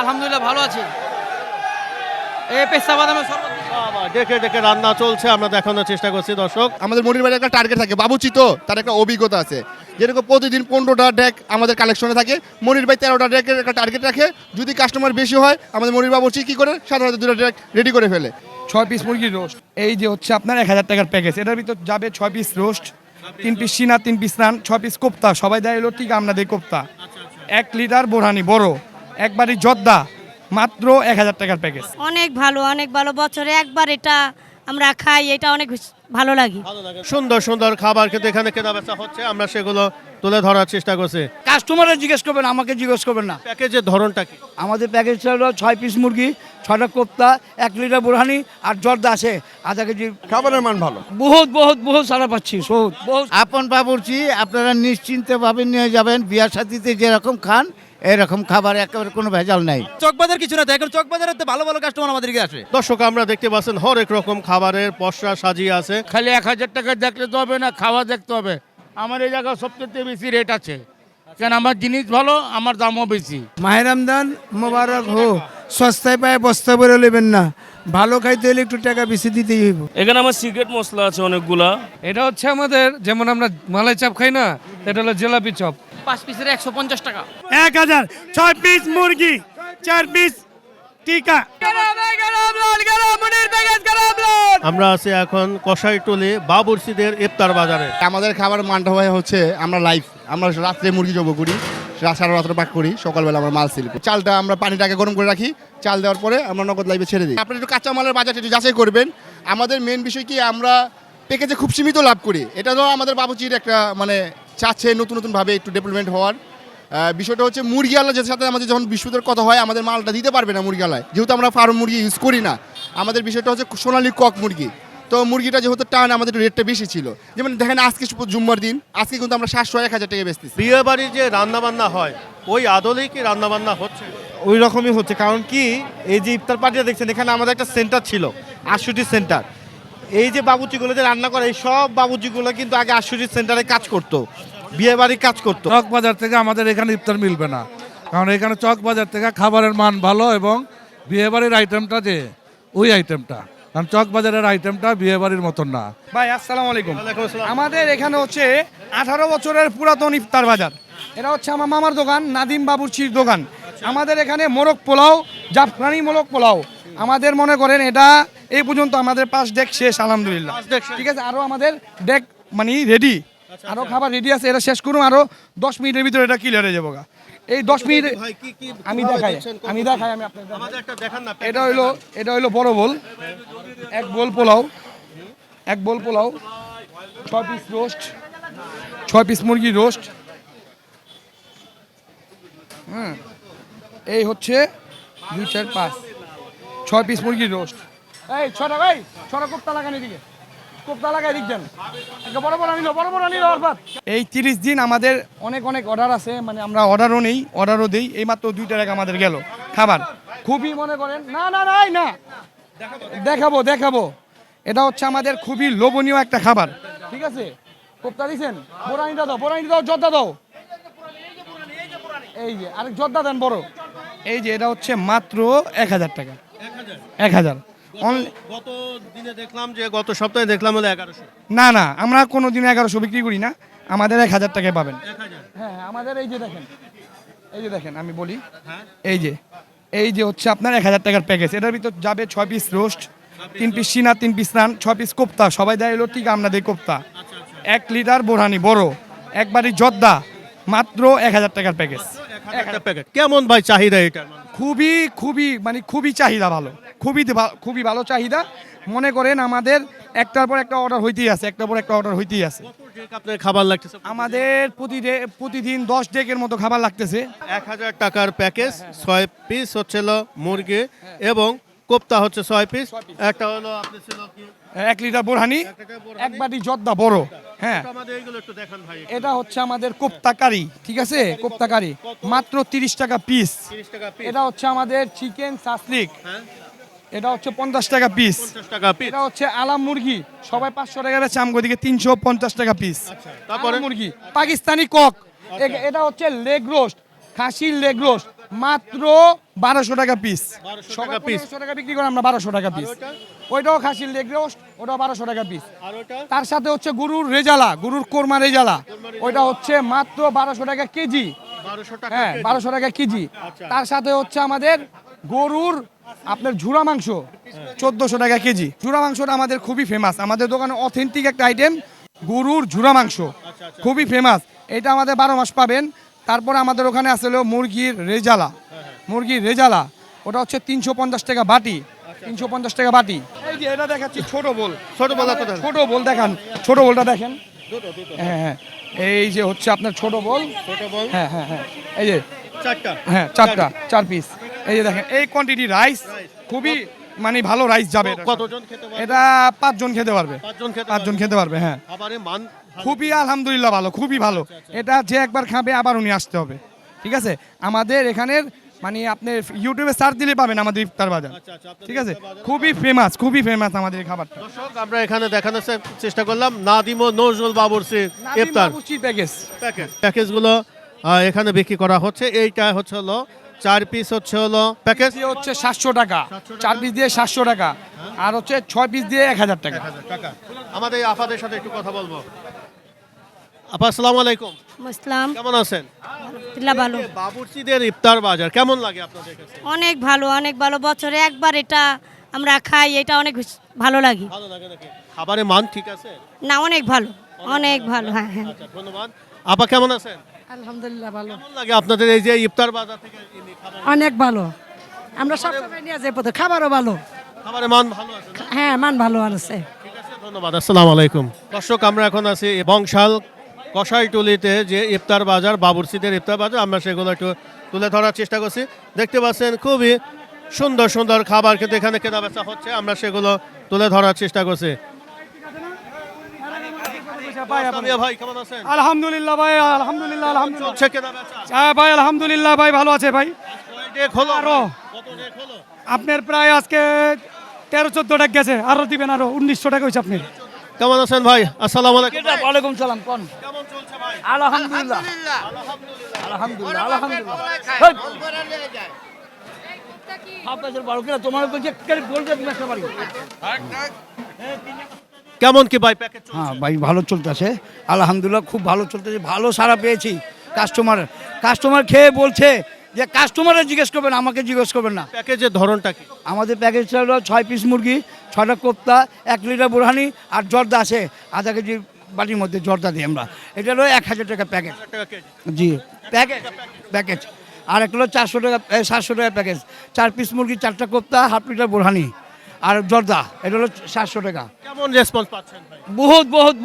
আলহামদুলিল্লাহ ভালো আছি। এই পেস্তা বাদামের শরবত ডেকে ডেকে রান্না চলছে, আমরা দেখানোর চেষ্টা করছি দর্শক। আমাদের মনির ভাইয়ের একটা টার্গেট থাকে, বাবুচি তো তার একটা অভিজ্ঞতা আছে। যেরকম প্রতিদিন 15টা ডেক আমাদের কালেকশনে থাকে, মনির ভাই 13টা ডেকের একটা টার্গেট রাখে। যদি কাস্টমার বেশি হয় আমাদের মনির বাবুচি কি করে সাথে সাথে 2টা ডেক রেডি করে ফেলে। 6 পিস মুরগির রোস্ট, এই যে হচ্ছে আপনার 1000 টাকার প্যাকেজ। এটার ভিতর যাবে 6 পিস রোস্ট, 3 পিস সিনা, 3 পিস নান, 6 পিস কোপ্তা। সবাই দেয় হলো ঠিক আমরা দেই কোপ্তা। 1 লিটার বোরহানি বড় একবারই জর্দা, মাত্র 1000 টাকার প্যাকেজ। অনেক ভালো বছরে একবার এটা আমরা খাই, এটা অনেক ভালো লাগে। সুন্দর সুন্দর খাবার কিন্তু এখানে কেনা বেচা হচ্ছে, আমরা সেগুলো তুলে ধরার চেষ্টা করছি। কাস্টমারে জিজ্ঞেস করবেন, আমাকে জিজ্ঞেস করবেন না। প্যাকেজের ধরনটা কি? আমাদের প্যাকেজটা হলো 6 পিস মুরগি, 6টা কোপ্তা, 1 লিটার বোরহানি আর জর্দা আছে আধা কেজি। খাবারের মান ভালো, বহুত সারা পাচ্ছি, বহুত। আপন বাবুর্চি আপনারা নিশ্চিন্তভাবে নিয়ে যাবেন। বিয়ার সাথীতে যেরকম খান এরকম খাবার একেবারে কোনো ভেজাল নাই। চকবাজার কিছু না, এখন চকবাজারে তো ভালো ভালো কাস্টমার আমাদেরকে আসে। দর্শক আমরা দেখতে পাচ্ছেন হরেক রকম খাবারের পসরা সাজিয়ে আছে। খালি 1000 টাকা দেখলে তো হবে না, খাওয়া দেখতে হবে। আমার এই জায়গায় সবচেয়ে বেশি রেট আছে, কেন আমার জিনিস ভালো, আমার দামও বেশি। মাহে রমজান মোবারক হো, সস্তায় পায় বস্তা ভরে নেবেন না, ভালো খাইতে হলে একটু টাকা বেশি দিতেই হইব। এখানে আমার সিক্রেট মশলা আছে অনেকগুলা। এটা হচ্ছে আমাদের, যেমন আমরা মালাই চাপ খাই না, এটা হলো জিলাপি চপ। 5 পিসের 150 টাকা। 1000, 6 পিস মুরগি, 4 পিস টিকা। আমরা আছি এখন কষাইটুলি বাবুর্চিদের ইফতার বাজারে। আমাদের খাবার মানটা হয় হচ্ছে আমরা লাইভ, আমরা রাত্রে মুরগি জব করি, সারা রাত্রে পাক করি, সকালবেলা আমরা মাল সেল করি। চালটা আমরা পানিটাকে গরম করে রাখি, চাল দেওয়ার পরে আমরা নগদ লাইভে ছেড়ে দিই। আপনি একটু কাঁচা মালের বাজারটা একটু যাচাই করবেন। আমাদের মেন বিষয় কি, আমরা প্যাকেজে খুব সীমিত লাভ করি। এটা তো আমাদের বাবুচির একটা মানে চাচ্ছে নতুন নতুনভাবে একটু ডেভেলপমেন্ট হওয়ার। বিষয়টা হচ্ছে মুরগিওয়ালা যে সাথে আমাদের যখন বিস্কুটের কথা হয়, আমাদের মালটা দিতে পারবে না মুরগিওয়ালায়, যেহেতু আমরা ফার্ম মুরগি ইউজ করি না। আমাদের বিষয়টা হচ্ছে সোনালি কক মুরগি, তো মুরগিটা যেহেতু টান আমাদের রেটটা বেশি ছিল। যেমন দেখেন আজকে জুম্মার দিন, আজকে কিন্তু আমরা 700-1000 টাকা বেচতেছি। বিয়ে বাড়ির যে রান্না বান্না হয় ওই আদলেই কি রান্না বান্না হচ্ছে? ওই রকমই হচ্ছে, কারণ কি এই যে ইফতার পার্টিটা দেখছেন, এখানে আমাদের একটা সেন্টার ছিল, আশুটি সেন্টার। এই যে বাবুচিগুলো যে রান্না করে, এই সব বাবুচিগুলো কিন্তু আগে আশুটি সেন্টারে কাজ করতো, বিয়ে বাড়ির কাজ করতো। চক বাজার থেকে আমাদের এখানে ইফতার মিলবে না, কারণ এখানে চক বাজার থেকে খাবারের মান ভালো এবং বিয়েবাড়ির আইটেমটা যে ওই আইটেমটা, কারণ চক বাজারের আইটেমটা বিয়েবাড়ির মতন না। ভাই আসসালামু আলাইকুম। আমাদের এখানে হচ্ছে 18 বছরের পুরাতন ইফতার বাজার। এটা হচ্ছে আমার মামার দোকান, নাদিম বাবুর্চির দোকান। আমাদের এখানে মোরগ পোলাও, জাফরানি মোরগ পোলাও আমাদের মনে করেন এটা এই পর্যন্ত আমাদের 5 ডেক শেষ আলহামদুলিল্লাহ। ঠিক আছে, আরো আমাদের ডেক মানে রেডি, আরো খাবার রেডি আছে। এটা শেষ করুন, আরো 10 মিনিটের ভিতরে এটা ক্লিয়ার হয়ে যাবো। এই 10 মিনিট আমি দেখাই আমি আপনাদের। এটা হইলো বড় বোল, 1 বোল পোলাও, 1 বোল পোলাও, 6 পিস রোস্ট, 6 পিস মুরগির রোস্ট। এই হচ্ছে 2, 4, 5, 6 পিস মুরগির রোস্ট। এই 6টা ভাই, 6টা কোপ্তা লাগান এদিকে, কোপ্তা লাগাই দিক দেন, বড় নিল অর্থাৎ। এই 30 দিন আমাদের অনেক অর্ডার আছে, মানে আমরা অর্ডারও নেই, অর্ডারও দেই। এই মাত্র 2টা টাকা আমাদের গেল খাবার। খুবই মনে করেন না দেখাবো। এটা হচ্ছে আমাদের খুবই লোভনীয় একটা খাবার। ঠিক আছে, কোপ্তা দিছেন, বোরানি দাও, জর্দা দাও। এই যে আরেক জর্দা দেন বড়। এই যে এটা হচ্ছে মাত্র 1000 টাকা। 1000 গত দিনে দেখলাম যে গত সপ্তাহে দেখলাম হলো 1100। না আমরা কোনোদিন 1100 বিক্রি করি না, আমাদের 1000 টাকায় পাবেন। হ্যাঁ, আমাদের এই যে দেখেন আমি বলি, এই যে হচ্ছে আপনার 1000 টাকার প্যাকেজ। এটার ভিতর যাবে 6 পিস রোস্ট, 3 পিস সিনা, 3 পিস নান, 6 পিস কোপ্তা। সবাই দেয় হলো ঠিক আমরা দেই কোপ্তা। 1 লিটার বোরহানি বড় একবারই জর্দা, মাত্র 1000 টাকার প্যাকেজ। কেমন ভাই চাহিদা এটার? খুবই চাহিদা ভালো, খুবই ভালো চাহিদা। মনে করেন আমাদের একটার পর একটা অর্ডার হইতেই আছে, আপনার খাবার লাগতেছে? আমাদের প্রতিদিন 10 ডেকের মতো খাবার লাগতেছে। 1000 টাকার প্যাকেজ, 6 পিস হচ্ছে মুরগি এবং কোপ্তা হচ্ছে 6 পিস। একটা হলো আপনি ছিল কি 1 লিটার বোরহানি, 1 বাটি জর্দা বড়। হ্যাঁ, আমাদের এইগুলো একটু দেখান ভাই। এটা হচ্ছে আমাদের কোপ্তা কারি। ঠিক আছে, কোপ্তা কারি মাত্র 30 টাকা পিস। এটা হচ্ছে আমাদের চিকেন সাসলিক, এটা হচ্ছে 50 টাকা পিস। এটা হচ্ছে আলাম মুরগি, সবাই 500 টাকা বেচে, আমগো দিকে 350 টাকা পিস। তারপরে মুরগি পাকিস্তানি কক, এটা হচ্ছে লেগ রোস্ট, খাসির লেগ রোস্ট, মাত্র 1200 টাকা পিস। 1200 সবাই টাকা পিস। 1500 টাকা বিক্রি করে, আমরা 1200 টাকা পিস। ওইটাও খাসির লেগ রোস্ট, ওটাও 1200 টাকা পিস। আর ওটা তার সাথে হচ্ছে গরুর রেজালা, গরুর কোরমা রেজালা, ওইটা হচ্ছে মাত্র 1200 টাকা কেজি। 1200 টাকা হ্যাঁ, কেজি। 1200 টাকা কেজি। আচ্ছা। তার সাথে হচ্ছে আমাদের গরুর আপনার ঝুরা মাংস 1400 টাকা কেজি। ঝুরা মাংসটা আমাদের খুবই ফেমাস, আমাদের দোকানে অথেন্টিক একটা আইটেম গরুর ঝুরা মাংস, খুবই ফেমাস। এটা আমাদের 12 মাস পাবেন। তারপরে আমাদের ওখানে আছে হলো মুরগির রেজালা, মুরগির রেজালা, ওটা হচ্ছে 350 টাকা বাটি, 350 টাকা বাটি। এই যে এটা দেখাচ্ছি ছোট বোল, ছোট বলা কোথায়? ছোট বোল দেখান, ছোট বোলটা দেখেন। হ্যাঁ হ্যাঁ, এই যে হচ্ছে আপনার ছোট বোল। ছোট বল হ্যাঁ হ্যাঁ হ্যাঁ, এই যে 4টা। হ্যাঁ 4টা, 4 পিস। এই যে দেখেন এই কোয়ান্টিটি রাইস, খুবই মানে ভালো রাইস যাবে এটার সাথে। কতজন খেতে পারবে? এটা 5 জন খেতে পারবে, 5 জন খেতে পারবে। হ্যাঁ, খাবারের মান খুবই আলহামদুলিল্লাহ ভালো, খুবই ভালো। এটা যে একবার খাবে আবার উনি আসতে হবে, ঠিক আছে? আমাদের এখানের মানে আপনি ইউটিউবে সার্চ দিলে পাবেন আমাদের ইফতার বাজার, ঠিক আছে? খুবই ফেমাস, খুবই ফেমাস আমাদের এই খাবারটা। দর্শক আমরা এখানে দেখানোর চেষ্টা করলাম নাদিম ও নজরুল বাবুর্চি ইফতার প্যাকেজ। প্যাকেজগুলো এখানে বিক্রি করা হচ্ছে। এইটা হচ্ছে হলো 4 পিস হচ্ছে হলো প্যাকেজ দিয়ে হচ্ছে 700 টাকা, 4 পিস দিয়ে 700 টাকা, আর হচ্ছে 6 পিস দিয়ে 1000 টাকা। টাকা। আমাদের এই আপাদের সাথে একটু কথা বলবো। আপা আসসালামু আলাইকুম, মুসলাম কেমন আছেন? আলহামদুলিল্লাহ ভালো, বাবুর্চিদের ইফতার বাজার কেমন লাগে আপনাদের কাছে? অনেক ভালো, অনেক ভালো। বছরে একবার এটা আমরা খাই, এটা অনেক ভালো লাগে। ভালো লাগে নাকি? খাবারের মান ঠিক আছে? না, অনেক ভালো, অনেক ভালো। হ্যাঁ হ্যাঁ, আচ্ছা ধন্যবাদ। আপা কেমন আছেন? আলহামদুলিল্লাহ ভালো, কেমন লাগে আপনাদের এই যে ইফতার বাজার থেকে খাবার? অনেক ভালো। আমরা সবসময় নিয়ে যাই পথে, খাবারও ভালো। খাবারের মান ভালো আছে না? হ্যাঁ, মান ভালো আছে। ঠিক আছে, ধন্যবাদ। আসসালামু আলাইকুম। দর্শক আমরা এখন আছি বংশাল কষাইটুলিতে যে ইফতার বাজার, বাবুর্চিদের ইফতার বাজার, আমরা সেগুলো একটু তুলে ধরার চেষ্টা করছি। দেখতে পাচ্ছেন খুবই সুন্দর সুন্দর খাবার কিন্তু এখানে কেনা বেচা হচ্ছে, আমরা সেগুলো তুলে ধরার চেষ্টা করছি। সামিয়া ভাই কেমন আছেন? আলহামদুলিল্লাহ ভাই, আলহামদুলিল্লাহ, আলহামদুলিল্লাহ। চলছে কেনা বেচা? হ্যাঁ ভাই, আলহামদুলিল্লাহ ভাই, ভালো আছে ভাই। কয় ডেক হলো? আরো কত ডেক হলো? আপনার প্রায় আজকে 13-14 টাকা গেছে, আরো দিবেন, আরো 1900 টাকা হয়েছে আপনার। কেমন আছেন ভাই? আসসালামু আলাইকুম। ওয়ালাইকুম সালাম। কোন কেমন চলছে ভাই? আলহামদুলিল্লাহ, আলহামদুলিল্লাহ, আলহামদুলিল্লাহ। আপনাদের বড় কিনা তোমার বলছে বলবে তুমি একটা বাড়ি। কেমন কি ভাই প্যাকেজ চলছে? হ্যাঁ ভাই, ভালো চলতেছে আলহামদুলিল্লাহ, খুব ভালো চলতেছে, ভালো সারা পেয়েছি। কাস্টমার খেয়ে বলছে যে কাস্টমারে জিজ্ঞেস করবেন, আমাকে জিজ্ঞেস করবেন না। প্যাকেজের ধরনটা কি? আমাদের প্যাকেজটা হলো 6 পিস মুরগি, 6টা কোপ্তা, 1 লিটার বুরহানি, আর জর্দা আছে আধা কেজি বাটির মধ্যে, জর্দা দিই আমরা। এটা হলো 1000 টাকা প্যাকেজ। টাকা কেজি। জি, প্যাকেজ। আর এক হলো 400 টাকা, 700 টাকা প্যাকেজ। 4 পিস মুরগি, 4টা কোপ্তা, হাফ লিটার বুরহানি আর জর্দা, এটা হলো 700 টাকা। কেমন রেসপন্স পাচ্ছেন ভাই?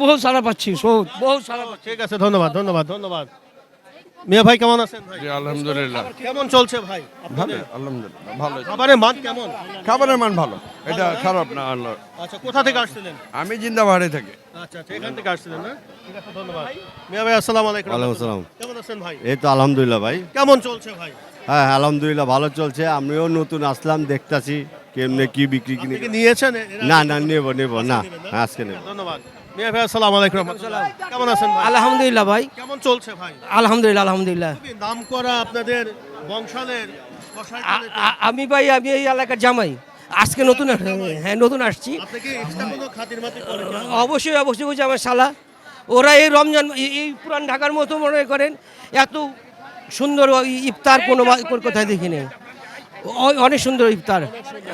বহুত সারা পাচ্ছি, বহুত সারা। ঠিক আছে, ধন্যবাদ ধন্যবাদ ধন্যবাদ। মিয়া ভাই কেমন আছেন ভাই? আলহামদুলিল্লাহ কেমন চলছে ভাই আপনাদের? আলহামদুলিল্লাহ ভালো। খাবারের মান কেমন? খাবারের মান ভালো, এটা খারাপ না। আচ্ছা, কোথা থেকে আসছিলেন? আমি জিন্দাবাড়ি থেকে। আচ্ছা আচ্ছা, এখান থেকে আসছিলেন না? ঠিক আছে, ধন্যবাদ। মিয়া ভাই আসসালামু আলাইকুম। ওয়ালাইকুম আসসালাম। কেমন আছেন ভাই? এই তো আলহামদুলিল্লাহ ভাই। কেমন চলছে ভাই? হ্যাঁ আলহামদুলিল্লাহ ভালো চলছে। আমিও নতুন আসলাম, দেখতাছি কেমনে কি বিক্রি কিনে। আপনি কি নিয়েছেন? না না, নেব না, হ্যাঁ, আজকে নেব। ধন্যবাদ। মিয়া ভাই আসসালামু আলাইকুম। কেমন আছেন ভাই? আলহামদুলিল্লাহ ভাই, কেমন চলছে ভাই? আলহামদুলিল্লাহ, আলহামদুলিল্লাহ। খুবই নামকরা আপনাদের বংশালের কষাইটুলিতে। আমি ভাই, আমি এই এলাকার জামাই, আজকে নতুন, হ্যাঁ নতুন আসছি। আপনি কি এক্সট্রা কোনো খাতির মাতি করেন? অবশ্যই অবশ্যই, বুঝছি আমার শালা, ওরা এই রমজান, এই পুরান ঢাকার মতো মনে করেন এত সুন্দর ইফতার কোনো কোথায় দেখি নেই। অনেক সুন্দর ইফতার।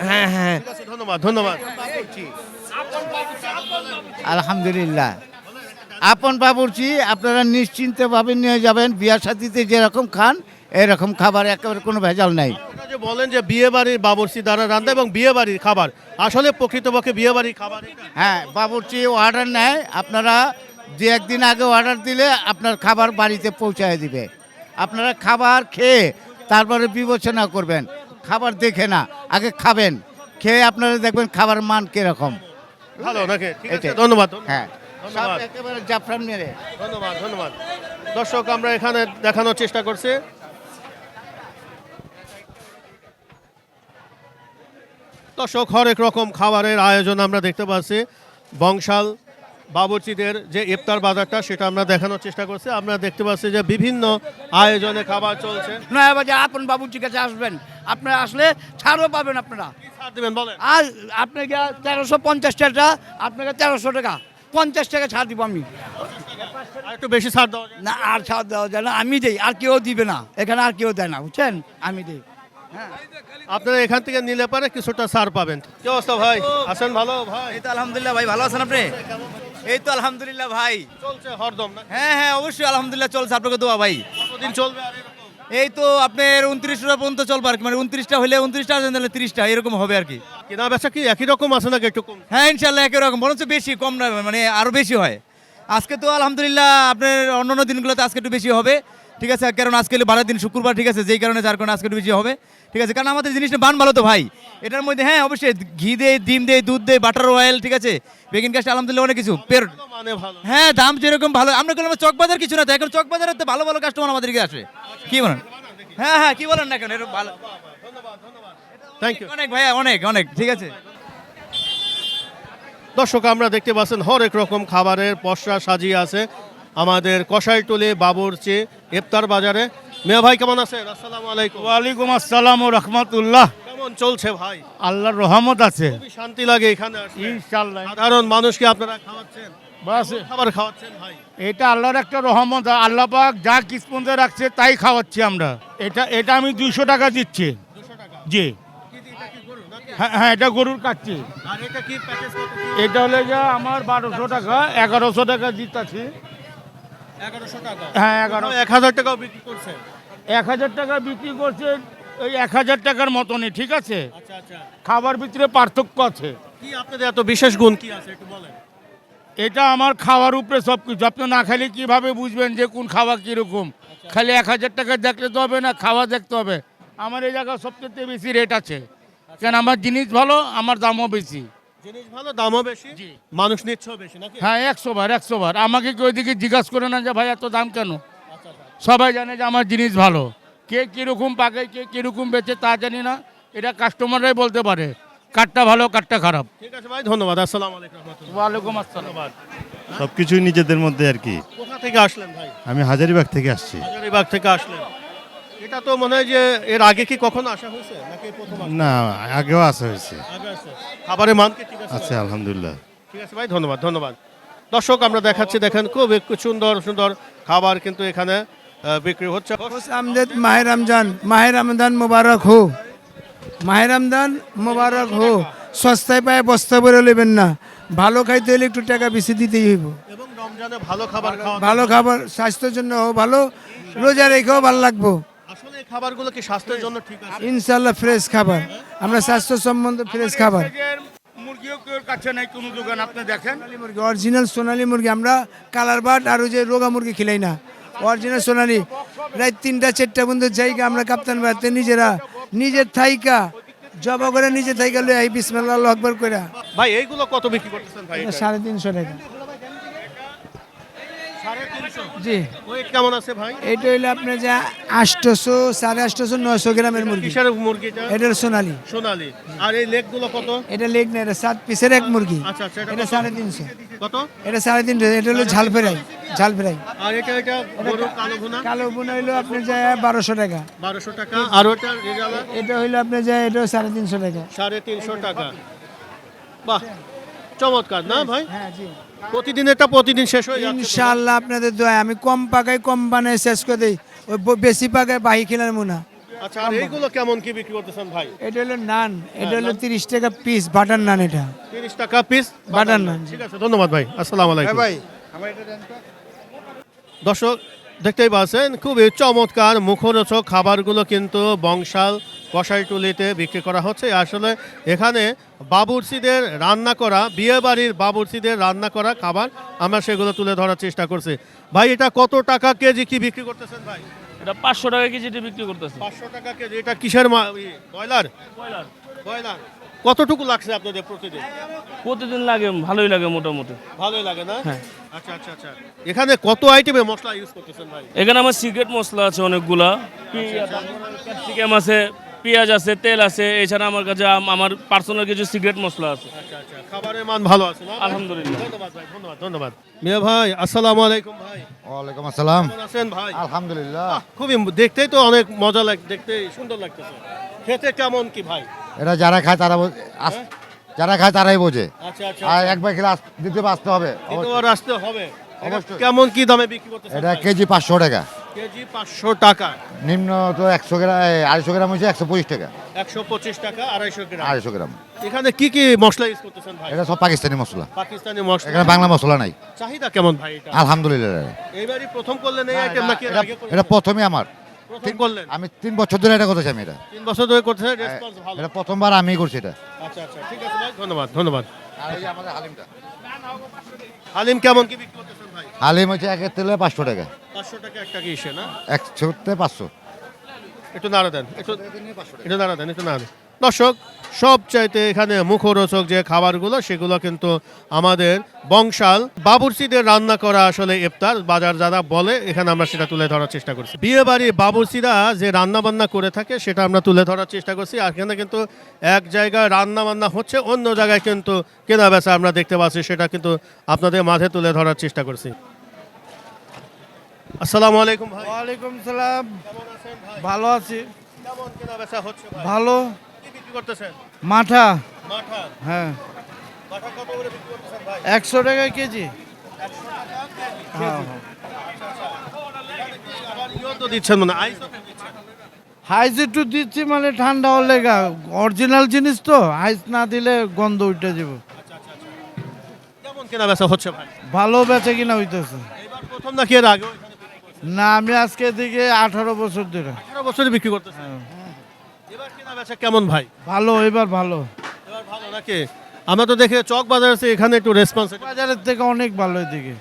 হ্যাঁ হ্যাঁ, ঠিক আছে, ধন্যবাদ ধন্যবাদ। আলহামদুলিল্লাহ, আপন বাবুর্চি, আপনারা নিশ্চিন্তভাবে নিয়ে যাবেন। বিয়ার সাথীতে যেরকম খান এরকম খাবার, একেবারে কোনো ভেজাল নাই। আপনারা যে বলেন যে বিয়ে বাড়ির বাবুর্চি দ্বারা রান্না এবং বিয়ে বাড়ির খাবার, আসলে প্রকৃতপক্ষে বিয়ে বাড়ির খাবার এটা? হ্যাঁ, বাবুর্চি অর্ডার নেয়, আপনারা 2-1 দিন আগে অর্ডার দিলে আপনার খাবার বাড়িতে পৌঁছায় দিবে। আপনারা খাবার খেয়ে তারপরে বিবেচনা করবেন, খাবার দেখে না, আগে খাবেন, খেয়ে আপনারা দেখবেন খাবার মান কিরকম। ভালো নাকি? ঠিক আছে, এটাই। ধন্যবাদ। হ্যাঁ, ধন্যবাদ। একেবারে জাফরান মেরে। ধন্যবাদ ধন্যবাদ। দর্শক আমরা এখানে দেখানোর চেষ্টা করছি। দর্শক হরেক রকম খাবারের আয়োজন আমরা দেখতে পাচ্ছি বংশাল বাবুর্চিদের যে ইফতার বাজারটা সেটা আমরা দেখানোর চেষ্টা করছি। আমরা দেখতে পাচ্ছি যে বিভিন্ন আয়োজনে খাবার চলছে। নয়া বাজার আপন বাবুর্চির কাছে আসবেন, আপনারা আসলে ছাড়ও পাবেন আপনারা। ছাড় দিবেন বলেন। আর আপনাকে 1350 টাকা, আপনাকে 1300 টাকা, 50 টাকা ছাড় দিব আমি। আর একটু বেশি ছাড় দেওয়া যায়? না, আর ছাড় দেওয়া যায় না, আমি দেই, আর কেউ দিবে না, এখানে আর কেউ দেয় না, বুঝছেন, আমি দেই। আপনারা এখান থেকে নিলে পারে কিছুটা ছাড় পাবেন। কি অবস্থা ভাই, আছেন ভালো ভাই? এই তো আলহামদুলিল্লাহ ভাই, ভালো আছেন আপনি? এই তো আলহামদুলিল্লাহ ভাই, চলছে হরদম না? হ্যাঁ হ্যাঁ অবশ্যই আলহামদুলিল্লাহ চলছে, আপনাকে দোয়া ভাই। কতদিন চলবে আর এরকম? এই তো আপনার 29টা পর্যন্ত চলবে আর কি, মানে 29টা হলে 29টা আর 30টা এরকম হবে আর কি। কেনা বেচা কি একই রকম আছে নাকি একটু কম? হ্যাঁ ইনশাল্লাহ একই রকম, বরঞ্চ বেশি, কম না, মানে আরো বেশি হয়। আজকে তো আলহামদুলিল্লাহ আপনার অন্যান্য দিনগুলোতে আজকে একটু বেশি হবে, ঠিক আছে, কারণ আজকে হলো 12 দিন শুক্রবার, ঠিক আছে, যেই কারণে যার কারণে আজকে একটু বেশি হবে, ঠিক আছে, কারণ আমাদের জিনিসটা বান ভালো তো ভাই, এটার মধ্যে হ্যাঁ অবশ্যই ঘি দেয়, ডিম দেয়, দুধ দেয়, বাটার অয়েল, ঠিক আছে, বেকিং কাস্ট, আলহামদুলিল্লাহ অনেক কিছু মানে ভালো। হ্যাঁ দাম যেরকম ভালো, আমরা বললাম চকবাজার কিছু না তো, এখন চকবাজারে তো ভালো ভালো কাস্টমার আমাদেরকে আসে, কি বলেন? হ্যাঁ হ্যাঁ কি বলেন না কেন, এরকম ভালো, থ্যাংক ইউ। অনেক ভাইয়া, অনেক অনেক, ঠিক আছে। দর্শক আমরা দেখতে পাচ্ছেন হরেক রকম খাবারের পসরা সাজিয়ে আছে আমাদের কষাইটুলি বাবুর্চি ইফতার বাজারে। মিয়া ভাই কেমন আছেন? আসসালামু আলাইকুম। ওয়ালাইকুম আসসালাম ও রহমতুল্লাহ। কেমন চলছে ভাই? আল্লাহর রহমত আছে, খুবই শান্তি লাগে এখানে আসলে। ইনশাল্লাহ। সাধারণ মানুষকে আপনারা খাওয়াচ্ছেন, বাস খাবার খাওয়াচ্ছেন ভাই। এটা আল্লাহর একটা রহমত, আল্লাহ পাক যা কিসমতে রাখছে তাই খাওয়াচ্ছি আমরা। এটা আমি 200 টাকা দিচ্ছি। জি হ্যাঁ হ্যাঁ, এটা গরুর কাটছি। আর এটা কি প্যাকেজ কত? এটা হলে যা আমার 1200 টাকা, 1100 টাকা দিতেছি। 1100 টাকা? হ্যাঁ 1100। 1000 টাকাও বিক্রি করছে? 1000 টাকা বিক্রি করছে, ওই 1000 টাকার মতনই, ঠিক আছে। আচ্ছা আচ্ছা। খাবার ভিতরে পার্থক্য আছে। কি আপনাদের এত বিশেষ গুণ কি আছে একটু বলেন। এটা আমার খাওয়ার উপরে সব কিছু, আপনি না খাইলে কিভাবে বুঝবেন যে কোন খাওয়া কীরকম? খালি 1000 টাকা দেখলে তো হবে না, খাওয়া দেখতে হবে। আমার এই জায়গায় সবচেয়ে বেশি রেট আছে, কেন আমার জিনিস ভালো, আমার দামও বেশি। জিনিস ভালো, দামও বেশি, মানুষ নিচ্ছেও বেশি নাকি? হ্যাঁ 100 বার। আমাকে কেউ দিকে জিজ্ঞাসা করে না যে ভাই এত দাম কেন। সবাই জানে যে আমার জিনিস ভালো, কে কীরকম পাকে, কে কীরকম বেচে তা জানি না, এটা কাস্টমাররাই বলতে পারে কাঠটা ভালো কাঠটা খারাপ। ঠিক আছে ভাই, ধন্যবাদ। আসসালামু আলাইকুম। ওয়ালাইকুম আসসালাম। সবকিছুই নিজেদের মধ্যে আর কি। কোথা থেকে আসলেন ভাই? আমি হাজারিবাগ থেকে আসছি। হাজারীবাগ থেকে আসলেন। এটা তো মনে হয় যে এর আগে কি কখনো আসা হয়েছে নাকি প্রথম আসা? না, আগেও আসা হয়েছে। আগে আসছে। খাবারের মান কি ঠিক আছে? আচ্ছা আলহামদুলিল্লাহ। ঠিক আছে ভাই, ধন্যবাদ। দর্শক আমরা দেখাচ্ছি, দেখেন খুব সুন্দর সুন্দর খাবার কিন্তু এখানে বিক্রি হচ্ছে। আমদেদ মাহে রমজান মুবারক হো, মাহে রমজান মুবারক হো। সস্তায় পায় বস্তা ভরে নেবেন না, ভালো খাইতে হলে একটু টাকা বেশি দিতেই হইব। এবং রমজানে ভালো খাবার খাওয়া, ভালো খাবার স্বাস্থ্যের জন্য ভালো, রোজা রেখেও ভালো লাগবো। আসলে এই খাবারগুলো কি স্বাস্থ্যের জন্য ঠিক আছে? ইনশাল্লাহ ফ্রেশ খাবার, আমরা স্বাস্থ্য সম্বন্ধে ফ্রেশ খাবার। মুরগিও কেউ কাছে নাই কোনো দোকান, আপনি দেখেন। মুরগি অরিজিনাল সোনালী মুরগি, আমরা কালার বাট আর ওই যে রোগা মুরগি খিলাই না, অরিজিনাল সোনালী। রাত 3টা 4টা পর্যন্ত জায়গা আমরা কাপ্তান বাড়তে নিজের থাইকা জবা করে নিজে থাইকা লই আই বিসমিল্লাহ আল্লাহু আকবার কইরা। ভাই এইগুলো কত বিক্রি করতেছেন ভাই? 350 টাকা। 350? জি। ওয়েট কেমন আছে ভাই? এটা হইলো আপনার যে 800, 850, 900 গ্রামের মুরগি। কিসের মুরগিটা? এটা হলো সোনালী। সোনালী। আর এই লেগগুলো কত? এটা লেগ না, এটা 7 পিসের এক মুরগি। আচ্ছা আচ্ছা। এটা 350। কত? এটা 350। এটা হলো ঝাল ফ্রাই। আর এটা গরুর কালো ভুনা? কালো বোনা হইলো আপনার যায় 1200 টাকা। 1200 টাকা। আর ওটা রেজালা? এটা হইলো আপনার যায় এটা 350 টাকা। 350 টাকা। বাহ, চমৎকার না ভাই? হ্যাঁ জি। প্রতিদিন এটা প্রতিদিন শেষ হয়ে যাচ্ছে? ইনশাআল্লাহ আপনাদের দোয়া, আমি কম পাকাই কম বানাই শেষ করে দেই, ওই বেশি পাকায় বাহি খেলার মুনা। আচ্ছা, আর এইগুলো কেমন কি বিক্রি করতেছেন ভাই? এটা হলো নান, এটা হলো 30 টাকা পিস বাটার নান, এটা 30 টাকা পিস বাটার নান। ঠিক আছে, ধন্যবাদ ভাই। আসসালামু আলাইকুম। ভাই দর্শক দেখতেই পাচ্ছেন খুবই চমৎকার মুখরোচক খাবারগুলো কিন্তু বংশাল কষাইটুলিতে বিক্রি করা হচ্ছে। আসলে এখানে বাবুর্চিদের রান্না করা, বিয়েবাড়ির বাবুর্চিদের রান্না করা খাবার আমরা সেগুলো তুলে ধরার চেষ্টা করছি। ভাই এটা কত টাকা কেজি কি বিক্রি করতেছেন ভাই? এটা 500 টাকা কেজিতে বিক্রি করতেছে। 500 টাকা কেজি। এটা কিসের ব্রয়লার? ব্রয়লার। কতটুকু লাগছে আপনাদের প্রতিদিন? প্রতিদিন লাগে, ভালোই লাগে মোটামুটি। ভালোই লাগে না? হ্যাঁ। আচ্ছা আচ্ছা আচ্ছা। এখানে কত আইটেমের মশলা ইউজ করতেছেন ভাই? এখানে আমার সিক্রেট মশলা আছে অনেকগুলা, ক্যাপসিকাম আছে, পেঁয়াজ আছে, তেল আছে, এছাড়া আমার কাছে আমার পার্সোনাল কিছু সিগারেট মশলা আছে। খাবারের মান ভালো আছে না? আলহামদুলিল্লাহ। ধন্যবাদ ভাই, ধন্যবাদ ধন্যবাদ। মিয়া ভাই আসসালামু আলাইকুম ভাই। ওয়ালাইকুম আসসালাম। কেমন আছেন ভাই? আলহামদুলিল্লাহ। খুবই দেখতেই তো অনেক মজা দেখতে সুন্দর লাগতেছে। খেতে কেমন কি ভাই? এটা যারা খায় তারা যারা খায় তারাই বোঝে। আচ্ছা আচ্ছা। আর একবার খেলে দ্বিতীয়বার আসতে হবে। দ্বিতীয়বার আসতে হবে। অবশ্যই। কেমন কি দামে বিক্রি করতেছেন? এটা কেজি 500 টাকা, কেজি 500 টাকা, নিম্ন তো 100 গ্রাম 250 গ্রাম হচ্ছে 125 টাকা। 125 টাকা 250 গ্রাম। 250 গ্রাম। এখানে কি কি মশলা ইউজ করতেছেন ভাই? এটা সব পাকিস্তানি মশলা, পাকিস্তানি মশলা। এখানে বাংলা মশলা নাই। চাহিদা কেমন ভাই এটা? আলহামদুলিল্লাহ। এইবারই প্রথম করলেন এই আইটেম নাকি এর আগে করেছেন? এটা প্রথমই আমার। প্রথম করলেন? আমি 3 বছর ধরে এটা করতেছি। আমি এটা 3 বছর ধরে করতেছেন, রেসপন্স ভালো। এটা প্রথমবার আমি করছি এটা। আচ্ছা আচ্ছা, ঠিক আছে ভাই, ধন্যবাদ ধন্যবাদ। আর এই যে আমাদের হালিমটা, হালিম কেমন কি বিক্রি করতেছেন ভাই? হালিম হচ্ছে একের তেলে 500 টাকা, 500 টাকা একটা কি ইসে না? 100তে 500। একটু নাড়া দেন, একটু নাড়া দেন, একটু নাড়া দেন। দর্শক, সবচাইতে এখানে মুখরোচক যে খাবারগুলো সেগুলো কিন্তু আমাদের বংশাল বাবুর্চিদের রান্না করা আসলে ইফতার বাজার যারা বলে, এখানে আমরা সেটা তুলে ধরার চেষ্টা করছি। বিয়ে বাড়ি বাবুর্চিরা যে রান্না বান্না করে থাকে সেটা আমরা তুলে ধরার চেষ্টা করছি। আর এখানে কিন্তু এক জায়গায় রান্না বান্না হচ্ছে, অন্য জায়গায় কিন্তু কেনা বেচা আমরা দেখতে পাচ্ছি, সেটা কিন্তু আপনাদের মাঝে তুলে ধরার চেষ্টা করছি। আসসালামু আলাইকুম ভাই। ওয়ালাইকুম সালাম। কেমন আছেন ভাই? ভালো আছি। কেমন কেনা বেচা হচ্ছে ভাই? ভালো। কি বিক্রি করতেছেন? মাঠা। মাঠা। হ্যাঁ, মাঠা কত করে বিক্রি করতেছেন ভাই? 100 টাকা কেজি। 100 টাকা কেজি। হ্যাঁ, আবার ইও তো দিচ্ছেন মানে আইসও তো দিচ্ছেন। আইস একটু দিচ্ছি মানে ঠান্ডা হলে অরিজিনাল জিনিস তো, আইস না দিলে গন্ধ উঠে যাব। কেমন কেনা বেচা হচ্ছে ভাই? ভালো বেচে কিনা হইতেছে। এবার প্রথম নাকি এর আগে? না, আমি আজকে দিকে 18 বছর ধরে। 18 বছরে বিক্রি করতেছেন। এবার কেনা বেচা কেমন ভাই? ভালো, এবার ভালো। এবার ভালো নাকি? আমরা তো দেখে চক বাজার আছে, এখানে একটু রেসপন্স। বাজারের থেকে অনেক ভালো এদিকে।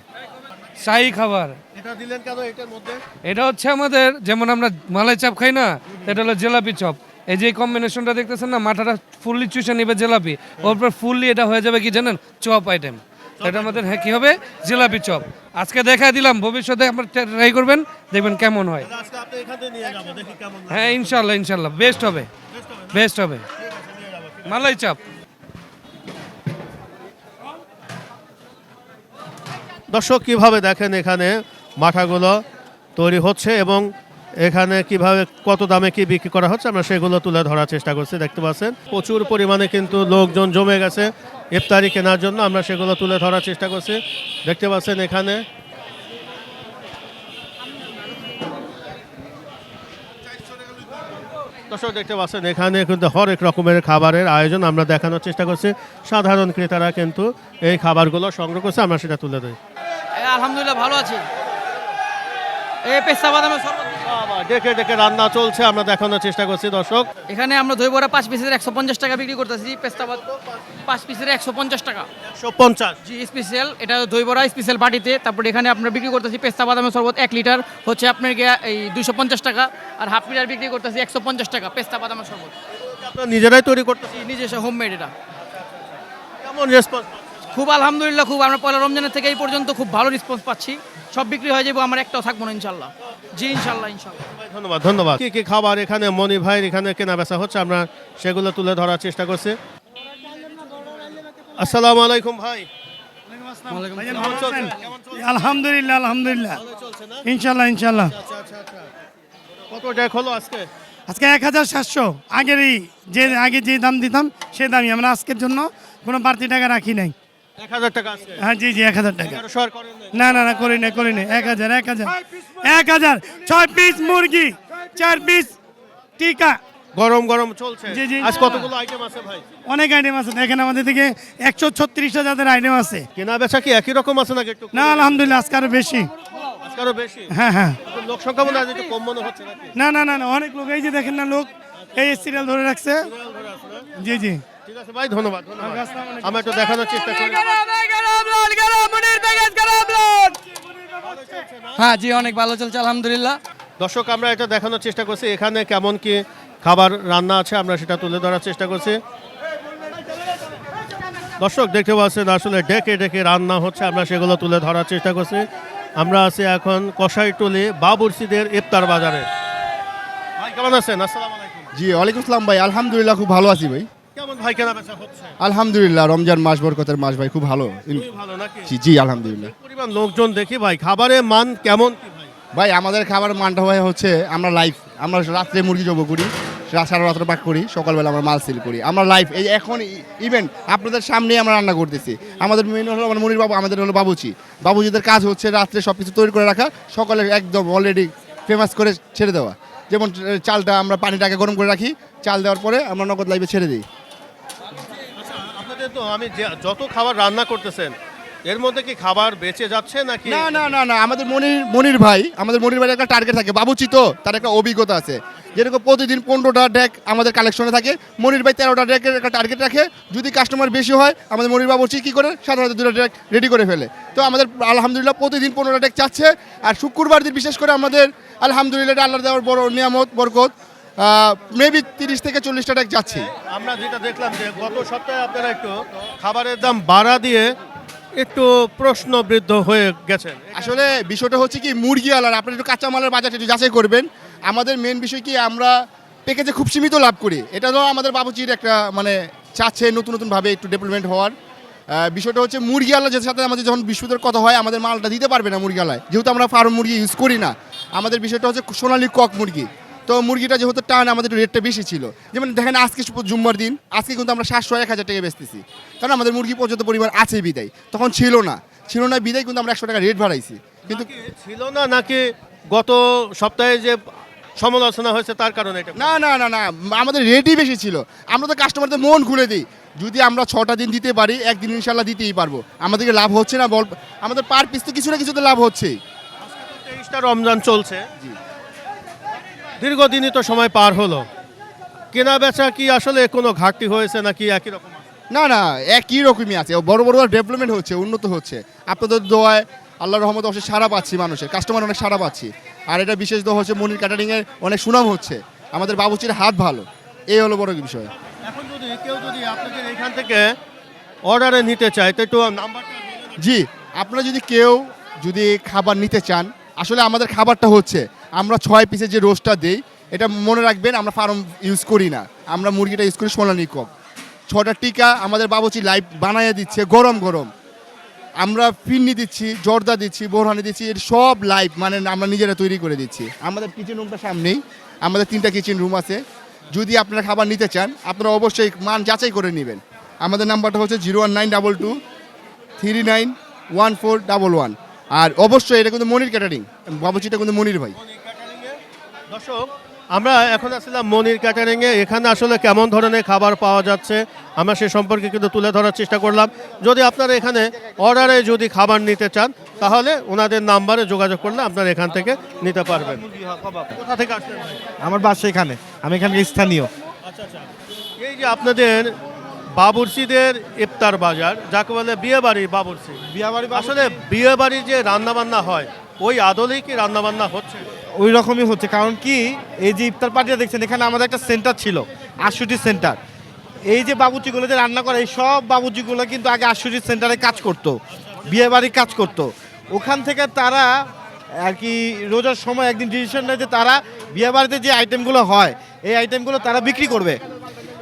শাহী খাবার এটা দিলেন কেন এটার মধ্যে? এটা হচ্ছে আমাদের, যেমন আমরা মালাই চাপ খাই না, এটা হলো জিলাপি চপ। এই যে কম্বিনেশনটা দেখতেছেন না, মাথাটা ফুললি চুষে নিবে জিলাপি, ওরপর ফুললি এটা হয়ে যাবে কি জানেন, চপ আইটেম। এটা আমাদের হ্যাঁ কি হবে, জিলাপি চপ। আজকে দেখাই দিলাম, ভবিষ্যতে আমরা ট্রাই করবেন, দেখবেন কেমন হয়। আজকে আপনি এখান থেকে নিয়ে যাব, দেখি কেমন লাগে। হ্যাঁ, ইনশাল্লাহ ইনশাল্লাহ বেস্ট হবে, বেস্ট হবে মালাই চাপ। দর্শক, কিভাবে দেখেন এখানে মাঠাগুলো তৈরি হচ্ছে এবং এখানে কিভাবে কত দামে কি বিক্রি করা হচ্ছে আমরা সেগুলো তুলে ধরার চেষ্টা করছি। দেখতে পাচ্ছেন প্রচুর পরিমাণে কিন্তু লোকজন জমে গেছে ইফতারি কেনার জন্য, আমরা সেগুলো তুলে ধরার চেষ্টা করছি। দেখতে পাচ্ছেন এখানে দর্শক, দেখতে পাচ্ছেন এখানে কিন্তু হরেক রকমের খাবারের আয়োজন আমরা দেখানোর চেষ্টা করছি। সাধারণ ক্রেতারা কিন্তু এই খাবারগুলো সংগ্রহ করছে, আমরা সেটা তুলে দিই। আলহামদুলিল্লাহ ভালো আছি। এই পেস্তা বাদামের শরবত দেখে দেখে রান্না চলছে, আমরা দেখানোর চেষ্টা করছি। দর্শক, এখানে আমরা দই বড়া 5 পিসের 150 টাকা বিক্রি করতেছি। পেস্তা বাদাম 5 পিসের 150 টাকা। 150 জি, স্পেশাল এটা দই বড়া স্পেশাল বাটিতে। তারপরে এখানে আমরা বিক্রি করতেছি পেস্তা বাদামের শরবত 1 লিটার হচ্ছে আপনার এই 250 টাকা, আর হাফ লিটার বিক্রি করতেছি 150 টাকা পেস্তা বাদামের শরবত। আপনারা নিজেরাই তৈরি করতেছি? নিজস্ব হোমমেড এটা। কেমন রেসপন্স? খুব আলহামদুলিল্লাহ, খুব। আমরা পয়লা রমজানের থেকে এই পর্যন্ত খুব ভালো রেসপন্স পাচ্ছি। সব বিক্রি হয়ে যাবো, আমার একটাও থাকবো না ইনশাল্লাহ। জি ইনশাল্লাহ ইনশাল্লাহ। ধন্যবাদ ধন্যবাদ। কি কি খাবার এখানে মনি ভাইয়ের এখানে কেনা বেচা হচ্ছে, আমরা সেগুলো তুলে ধরার চেষ্টা করছি। আসসালামু আলাইকুম ভাই। আলহামদুলিল্লাহ আলহামদুলিল্লাহ, ইনশাল্লাহ ইনশাল্লাহ। কত টাকা হলো আজকে? আজকে 1700। আগে যে দাম দিতাম সে দামই। আমরা আজকের জন্য কোনো বাড়তি টাকা রাখি নাই। 1000 টাকা আজকে? হ্যাঁ জি জি, 1000 টাকা। 1100 আর করেন নাই? না না না, করি নাই 1000 6 পিস মুরগি, 4 পিস টিকা। গরম গরম চলছে। জি, জি। আজ কতগুলো আইটেম আছে ভাই? অনেক আইটেম আছে, দেখেন আমাদের দিকে 136টা জাতের আইটেম আছে। কেনা বেচা কি একই রকম আছে নাকি একটু? না আলহামদুলিল্লাহ, আজকে আরো বেশি। আজকে আরো বেশি? হ্যাঁ হ্যাঁ। লোক সংখ্যা মনে হয় একটু কম মনে হচ্ছে নাকি? না না না না, অনেক লোক, এই যে দেখেন না, লোক এই সিরিয়াল ধরে রাখছে। জি জি, ঠিক আছে ভাই, ধন্যবাদ ধন্যবাদ। আমরা একটু দেখানোর চেষ্টা করি। হ্যাঁ জি, অনেক ভালো চলছে আলহামদুলিল্লাহ। দর্শক, আমরা এটা দেখানোর চেষ্টা করছি এখানে কেমন কি খাবার রান্না আছে, আমরা সেটা তুলে ধরার চেষ্টা করছি। দর্শক, দেখতে পাচ্ছেন আসলে ডেকে ডেকে রান্না হচ্ছে, আমরা সেগুলো তুলে ধরার চেষ্টা করছি। আমরা আছি এখন কষাইটুলি বাবুর্চিদের ইফতার বাজারে। ভাই কেমন আছেন? আসসালামু আলাইকুম। জি ওয়ালাইকুম আসসালাম ভাই, আলহামদুলিল্লাহ খুব ভালো আছি ভাই। কেমন ভাই কেনা বেচা হচ্ছে? আলহামদুলিল্লাহ রমজান মাস বরকতের মাস ভাই, খুব ভালো। খুবই ভালো নাকি? জি জি আলহামদুলিল্লাহ। পরিমাণ লোকজন দেখি ভাই, খাবারের মান কেমন কি ভাই? ভাই আমাদের খাবার মানটা ভাই হচ্ছে আমরা লাইভ, আমরা রাত্রে মুরগি জব করি, সারা রাত্রে পাক করি, সকালবেলা আমরা মাল সেল করি, আমরা লাইভ। এই এখন ইভেন আপনাদের সামনেই আমরা রান্না করতেছি। আমাদের মেন হলো আমার মনির বাবু, আমাদের হলো বাবুচি। বাবুজিদের কাজ হচ্ছে রাত্রে সব কিছু তৈরি করে রাখা, সকালে একদম অলরেডি ফেমাস করে ছেড়ে দেওয়া। যেমন চালটা আমরা পানিটাকে গরম করে রাখি, চাল দেওয়ার পরে আমরা নগদ লাইভে ছেড়ে দিই। আপনাদের তো আমি যত খাবার রান্না করতেছেন এর মধ্যে কি খাবার বেঁচে যাচ্ছে নাকি? না না না না, আমাদের মনির ভাই একটা টার্গেট থাকে, বাবুচি তো তার একটা অভিজ্ঞতা আছে। যেরকম প্রতিদিন 15টা ডেক আমাদের কালেকশনে থাকে, মনির ভাই 13টা ডেকের একটা টার্গেট রাখে। যদি কাস্টমার বেশি হয় আমাদের মনির বাবুচি কী করে সাধারণত 2টা ডেক রেডি করে ফেলে। তো আমাদের আলহামদুলিল্লাহ প্রতিদিন 15টা ডেক চাচ্ছে। আর শুক্রবার দিন বিশেষ করে আমাদের আলহামদুলিল্লাহ আল্লাহ দেওয়ার বড় নিয়ামত বরকত, মেবি 30 থেকে 40টা ডেক যাচ্ছে। আমরা যেটা দেখলাম যে গত সপ্তাহে আপনারা একটু খাবারের দাম বাড়া দিয়ে একটু প্রশ্নবৃদ্ধ হয়ে গেছেন। আসলে বিষয়টা হচ্ছে কি, মুরগি আলার আপনার একটু কাঁচামালের বাজারটা একটু যাচাই করবেন। আমাদের মেন বিষয় কি, আমরা প্যাকেজে খুব সীমিত লাভ করি। এটা তো আমাদের বাবুচির একটা মানে চাচ্ছে নতুনভাবে একটু ডেভেলপমেন্ট হওয়ার। বিষয়টা হচ্ছে মুরগি আলার সাথে আমাদের যখন বিস্কুটের কথা হয়, আমাদের মালটা দিতে পারবে না মুরগি আলায়, যেহেতু আমরা ফার্ম মুরগি ইউজ করি না। আমাদের বিষয়টা হচ্ছে সোনালী কক মুরগি, তো মুরগিটা যেহেতু টান আমাদের একটু রেটটা বেশি ছিল। যেমন দেখেন আজকে জুম্মার দিন, আজকে কিন্তু আমরা 700-1000 টাকা বেচতেছি, কারণ আমাদের মুরগি পর্যন্ত পরিমাণ আছে বিদায়। তখন ছিল না বিদায় কিন্তু আমরা 100 টাকা রেট বাড়াইছি। কিন্তু ছিল না নাকি গত সপ্তাহে যে সমালোচনা হয়েছে তার কারণে? এটা না না না না, আমাদের রেটই বেশি ছিল। আমরা তো কাস্টমারদের মন খুলে দিই, যদি আমরা 6টা দিন দিতে পারি, একদিন ইনশাল্লাহ দিতেই পারবো। আমাদেরকে লাভ হচ্ছে না বল, আমাদের পার পিস তো কিছু না কিছুতে লাভ হচ্ছেই। 23টা রমজান চলছে, দীর্ঘদিনই তো সময় পার হলো, কেনা বেচা কি আসলে কোনো ঘাটতি হয়েছে নাকি একই রকম? না না, একই রকমই আছে, বড় বড় ডেভেলপমেন্ট হচ্ছে, উন্নত হচ্ছে। আপনাদের দোয়ায় আল্লাহর রহমতে অবশ্যই সারা পাচ্ছি, মানুষের কাস্টমার অনেক সারা পাচ্ছি। আর এটা বিশেষ দোয়া হচ্ছে মনির ক্যাটারিংয়ের অনেক সুনাম হচ্ছে, আমাদের বাবুচির হাত ভালো, এই হলো বড় বিষয়। এখন যদি কেউ আপনাদের এখান থেকে অর্ডারে নিতে চায় তো একটু নাম্বারটা। জি, আপনারা যদি খাবার নিতে চান, আসলে আমাদের খাবারটা হচ্ছে আমরা 6 পিসের যে রোস্টটা দিই, এটা মনে রাখবেন আমরা ফার্ম ইউজ করি না, আমরা মুরগিটা ইউজ করি সোনালী কক। 6টা টিকা আমাদের বাবুচি লাইভ বানাইয়ে দিচ্ছে, গরম গরম। আমরা ফিন্নি দিচ্ছি, জর্দা দিচ্ছি, বোরহানি দিচ্ছি, এর সব লাইভ মানে আমরা নিজেরা তৈরি করে দিচ্ছি। আমাদের কিচেন রুমটা সামনেই, আমাদের 3টা কিচেন রুম আছে। যদি আপনারা খাবার নিতে চান, আপনারা অবশ্যই মান যাচাই করে নেবেন। আমাদের নাম্বারটা হচ্ছে 01922 391411। আর অবশ্যই এটা কিন্তু মনির ক্যাটারিং, বাবুচিটা কিন্তু মনির ভাই। দর্শক, আমরা এখন আসলাম মনির ক্যাটারিংয়ে। এখানে আসলে কেমন ধরনের খাবার পাওয়া যাচ্ছে আমরা সে সম্পর্কে কিন্তু তুলে ধরার চেষ্টা করলাম। যদি আপনারা এখানে অর্ডারে যদি খাবার নিতে চান, তাহলে ওনাদের নাম্বারে যোগাযোগ করলে আপনারা এখান থেকে নিতে পারবেন। কোথা থেকে আসছেন? আমার বাসা এখানে, আমি এখানে স্থানীয়। আচ্ছা আচ্ছা, এই যে আপনাদের বাবুর্চিদের ইফতার বাজার, যাকে বলে বিয়ে বাড়ির বাবুর্চি, আসলে বিয়ে বাড়ির যে রান্নাবান্না হয় ওই আদলেই কি রান্নাবান্না হচ্ছে? ওই রকমই হচ্ছে। কারণ কি, এই যে ইফতার পার্টিটা দেখছেন, এখানে আমাদের একটা সেন্টার ছিল, আশুটি সেন্টার। এই যে বাবুচিগুলো যে রান্না করে, এই সব বাবুচিগুলো কিন্তু আগে আশুটি সেন্টারে কাজ করতো, বিয়ে বাড়ির কাজ করতো। ওখান থেকে তারা আর কি রোজার সময় একদিন ডিসিশন নেয় যে তারা বিয়ে বাড়িতে যে আইটেমগুলো হয়, এই আইটেমগুলো তারা বিক্রি করবে।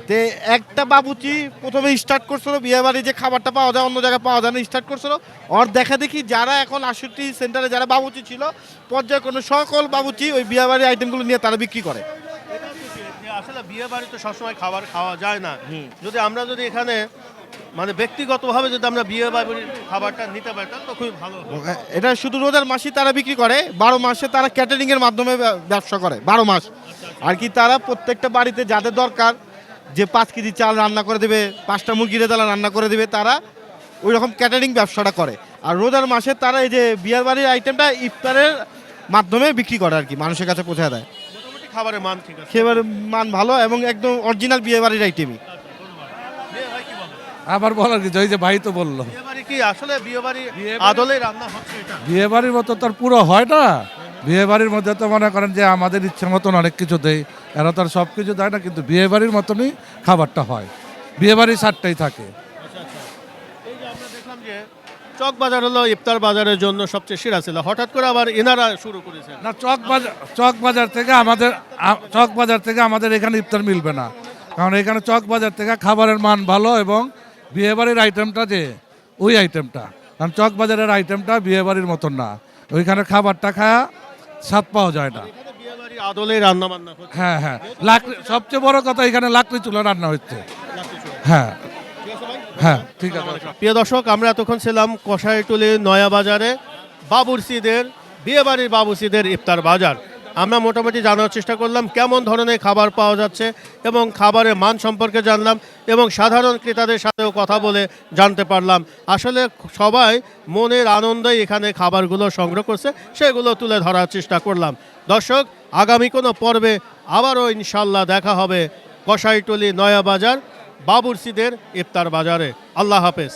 তো একটা বাবুচি প্রথমে স্টার্ট করছিল, বিয়ে বাড়ি যে খাবারটা পাওয়া যায় অন্য জায়গায় পাওয়া যায় না, স্টার্ট করছিল। ওর দেখা দেখি যারা এখন আশুটি সেন্টারে যারা বাবুচি ছিল, পর্যায়ক্রমে সকল বাবুচি ওই বিয়ে বাড়ির আইটেমগুলো নিয়ে তারা বিক্রি করে। আসলে বিয়ে বাড়ি তো সবসময় খাবার খাওয়া যায় না, যদি আমরা এখানে মানে ব্যক্তিগতভাবে যদি আমরা বিয়ে বাড়ির খাবারটা নিতে পারি তাহলে তো খুবই ভালো। এটা শুধু রোজার মাসেই তারা বিক্রি করে, 12 মাসে তারা ক্যাটারিংয়ের মাধ্যমে ব্যবসা করে, 12 মাস। আর কি তারা প্রত্যেকটা বাড়িতে যাদের দরকার যে 5 কেজি চাল রান্না করে দেবে, 5টা মুরগির তালা রান্না করে দেবে, তারা ওই রকম ক্যাটারিং ব্যবসাটা করে। আর রোজার মাসে তারা এই যে বিয়ের বাড়ির আইটেমটা ইফতারের মাধ্যমে বিক্রি করে আর কি, মানুষের কাছে পৌঁছে দেয়। খাবারের মান ঠিক আছে, খাবারের মান ভালো এবং একদম অরিজিনাল বিয়ে বাড়ির আইটেমই। আবার বলার কিছু, ওই যে ভাই তো বললো বিয়ে বাড়ি কি আসলে বিয়ে বাড়ি আদলে রান্না হচ্ছে? এটা বিয়ে বাড়ির মতো তো আর পুরো হয় না। বিয়ে বাড়ির মধ্যে তো মনে করেন যে আমাদের ইচ্ছা মতন অনেক কিছু দেয়, এরা তো আর সব কিছু দেয় না, কিন্তু বিয়ে বাড়ির মতনই খাবারটা হয়, বিয়ে বাড়ির স্বাদটাই থাকে। এই যে আমরা দেখলাম যে চক বাজার হলো ইফতার বাজারের জন্য সবচেয়ে সেরা ছিল, হঠাৎ করে আবার এনারা শুরু করেছেন। না চক বাজার থেকে আমাদের এখানে ইফতার মিলবে না, কারণ এখানে চক বাজার থেকে খাবারের মান ভালো এবং বিয়েবাড়ির আইটেমটা যে ওই আইটেমটা, কারণ চক বাজারের আইটেমটা বিয়েবাড়ির মতন না, ওইখানে খাবারটা খাওয়া স্বাদ পাওয়া যায় না। বিয়েবাড়ি আদলে রান্না বান্না হচ্ছে। হ্যাঁ হ্যাঁ, লাকড়ি সবচেয়ে বড় কথা, এখানে লাকড়ি চুলা রান্না হচ্ছে। হ্যাঁ হ্যাঁ, ঠিক আছে। প্রিয় দর্শক, আমরা এতক্ষণ ছিলাম কষাইটুলি নয়া বাজারে বাবুর্চিদের বিয়েবাড়ির বাবুর্চিদের ইফতার বাজার। আমরা মোটামুটি জানার চেষ্টা করলাম কেমন ধরনের খাবার পাওয়া যাচ্ছে এবং খাবারের মান সম্পর্কে জানলাম এবং সাধারণ ক্রেতাদের সাথেও কথা বলে জানতে পারলাম। আসলে সবাই মনের আনন্দেই এখানে খাবারগুলো সংগ্রহ করছে, সেগুলো তুলে ধরার চেষ্টা করলাম। দর্শক, আগামী কোনো পর্বে আবারও ইনশাল্লাহ দেখা হবে কষাইটুলি নয়া বাজার বাবুর্চিদের ইফতার বাজারে। আল্লাহ হাফেজ।